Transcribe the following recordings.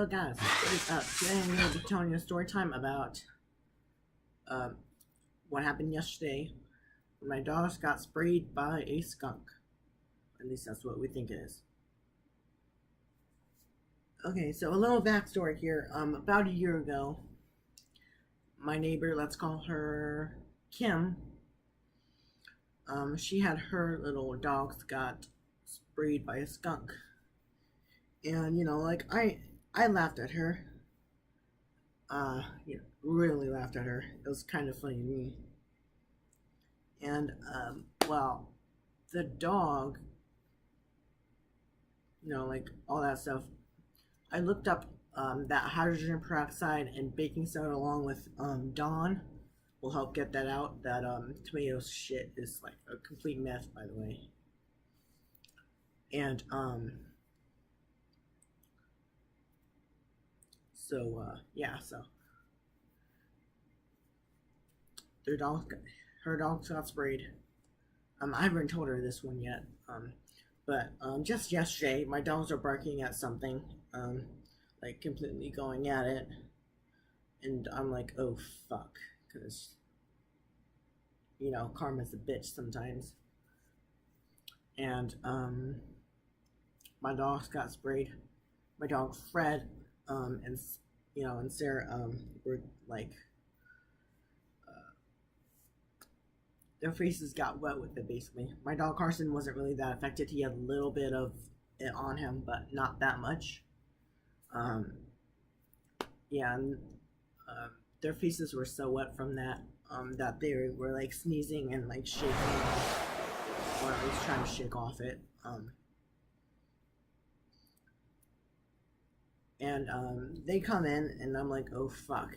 So guys, what is up? Today I'm going to be telling you a story time about what happened yesterday when my dogs got sprayed by a skunk. At least that's what we think it is. Okay, so a little backstory here. About a year ago, my neighbor, let's call her Kim, she had her little dogs got sprayed by a skunk. And I laughed at her. Really laughed at her. It was kind of funny to me. And well, the dog, all that stuff. I looked up that hydrogen peroxide and baking soda along with Dawn will help get that out. That tomato shit is like a complete mess, by the way. And so her dogs got sprayed. I haven't told her this one yet. But just yesterday, my dogs are barking at something, like completely going at it, and I'm like, oh fuck, because karma's a bitch sometimes. And my dogs got sprayed. My dog Fred, and Sarah, were like, their faces got wet with it basically. My dog Carson wasn't really that affected. He had a little bit of it on him, but not that much. And their faces were so wet from that that they were like sneezing and like shaking off, or at least trying to shake off it. They come in, and I'm like, oh fuck,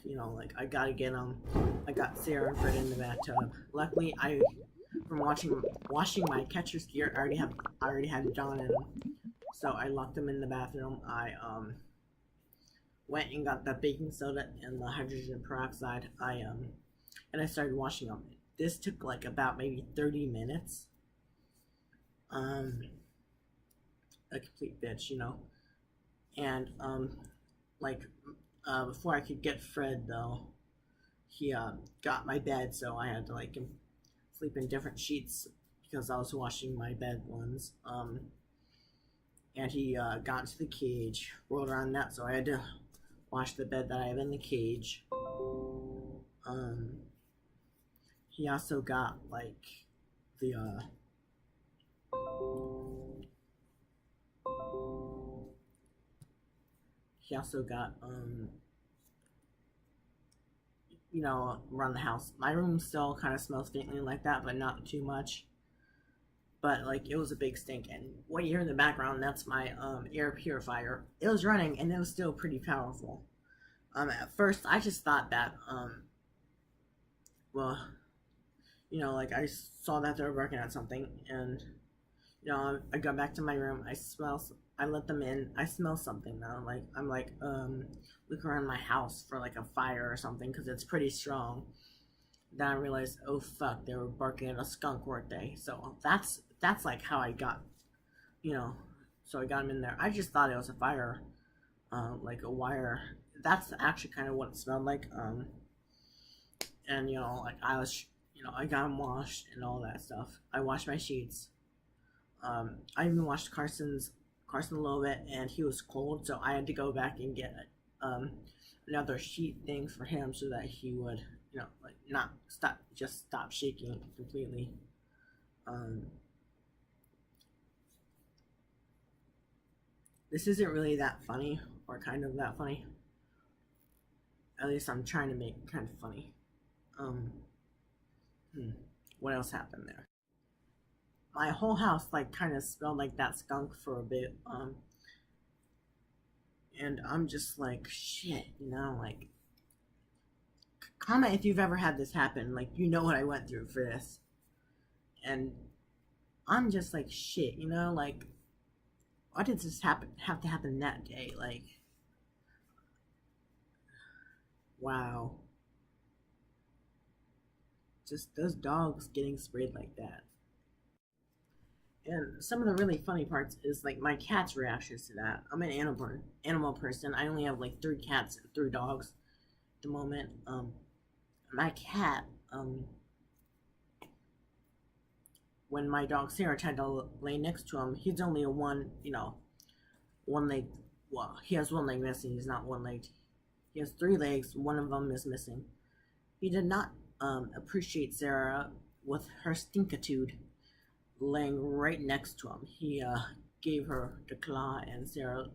I gotta get them. I got Sarah and Fred in the bathtub. Luckily, from washing my catcher's gear, I already had John in them, so I locked them in the bathroom. I went and got the baking soda and the hydrogen peroxide. And I started washing them. This took like about maybe 30 minutes. A complete bitch, And before I could get Fred though, he got my bed, so I had to sleep in different sheets because I was washing my bed ones. And he got into the cage, rolled around that, so I had to wash the bed that I have in the cage. He also got the he also got around the house. My room still kind of smells faintly like that, but not too much. But it was a big stink, and what you hear in the background, that's my air purifier. It was running, and it was still pretty powerful. At first I just thought that I saw that they were working on something, and I go back to my room. I let them in. I smell something now. I'm look around my house for a fire or something because it's pretty strong. Then I realized, oh fuck, they were barking at a skunk, weren't they? So that's how I got, so I got them in there. I just thought it was a fire, like a wire. That's actually kind of what it smelled like. And I was, I got them washed and all that stuff. I washed my sheets. I even washed Carson a little bit, and he was cold, so I had to go back and get another sheet thing for him so that he would, not stop shaking completely. This isn't really that funny, or kind of that funny. At least I'm trying to make it kind of funny. What else happened there? My whole house kind of smelled like that skunk for a bit. And I'm just like, shit, comment if you've ever had this happen. What I went through for this. And I'm just like, shit, why did this have to happen that day? Wow. Just those dogs getting sprayed like that. And some of the really funny parts is like my cat's reactions to that. I'm an animal person. I only have like 3 cats and 3 dogs at the moment. My cat, when my dog Sarah tried to lay next to him, he's only a one leg. Well, he has one leg missing. He's not one legged. He has 3 legs. One of them is missing. He did not appreciate Sarah with her stinkitude laying right next to him. He gave her the claw, and Sarah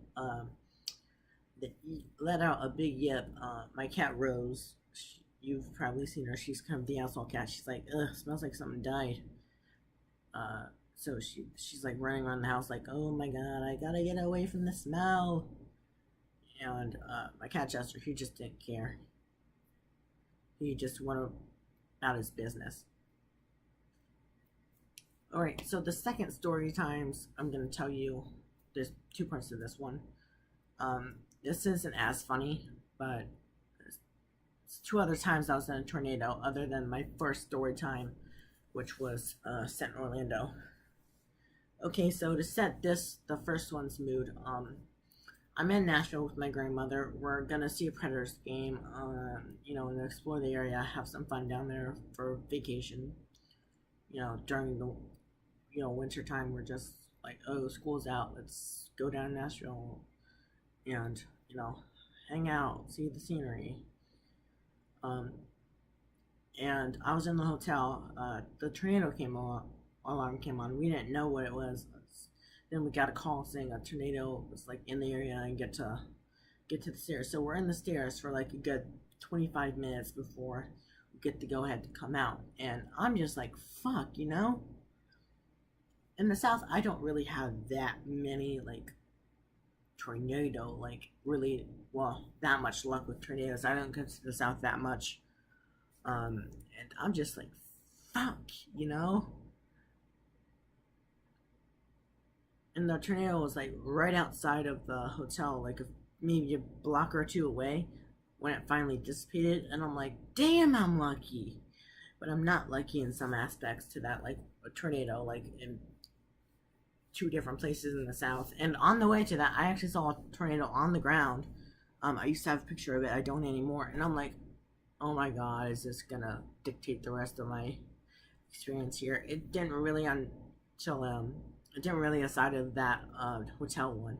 let out a big yip. My cat Rose, you've probably seen her. She's kind of the asshole cat. She's like, ugh, smells like something died. Uh, so she's like running around the house like, oh my god, I gotta get away from the smell. And my cat Chester, he just didn't care. He just went about his business. Alright, so the second story times I'm going to tell you, there's 2 parts to this one. This isn't as funny, but it's 2 other times I was in a tornado other than my first story time, which was set in Orlando. Okay, so to set the first one's mood, I'm in Nashville with my grandmother. We're gonna see a Predators game, and explore the area, have some fun down there for vacation. During the winter time, we're just like, oh, school's out, let's go down to Nashville and hang out, see the scenery. And I was in the hotel. The tornado alarm came on. We didn't know what it was. Then we got a call saying a tornado was like in the area and get to the stairs. So we're in the stairs for like a good 25 minutes before we get the go ahead to come out. And I'm just like, fuck, In the South, I don't really have that many like tornado, like really, that much luck with tornadoes. I don't go to the South that much. And I'm just like, fuck, And the tornado was like right outside of the hotel, like maybe a block or 2 away when it finally dissipated. And I'm like, damn, I'm lucky. But I'm not lucky in some aspects to that, like a tornado, like in 2 different places in the South. And on the way to that, I actually saw a tornado on the ground. I used to have a picture of it. I don't anymore. And I'm like, oh my god, is this gonna dictate the rest of my experience here? It didn't really until it didn't really aside of that hotel one.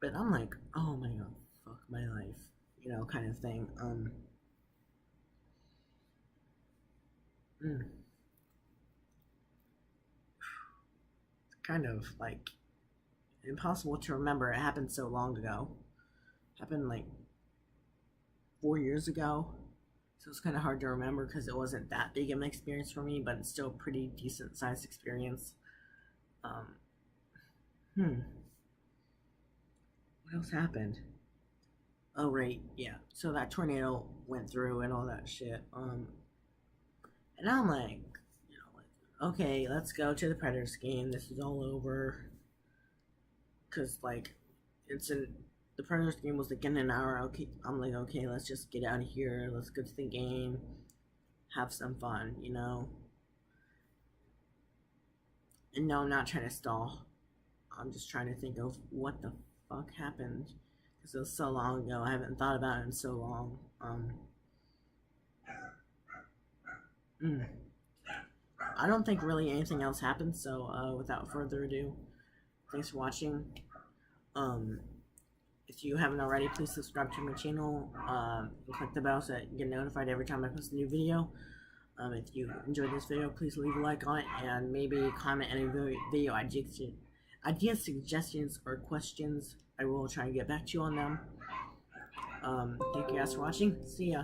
But I'm like, oh my god, fuck my life, kind of thing. It's kind of like impossible to remember. It happened so long ago. It happened like 4 years ago. So it's kind of hard to remember because it wasn't that big of an experience for me, but it's still a pretty decent sized experience. What else happened? Oh, right, yeah. So that tornado went through and all that shit. And I'm like, okay, let's go to the Predators game. This is all over. Cause like, the Predators game was like in an hour. Okay, I'm like, okay, let's just get out of here. Let's go to the game, have some fun, And no, I'm not trying to stall. I'm just trying to think of what the fuck happened because it was so long ago. I haven't thought about it in so long. I don't think really anything else happened. So without further ado, thanks for watching. If you haven't already, please subscribe to my channel and click the bell so that you get notified every time I post a new video. If you enjoyed this video, please leave a like on it and maybe comment any video ideas, suggestions, or questions. I will try and get back to you on them. Thank you guys for watching. See ya.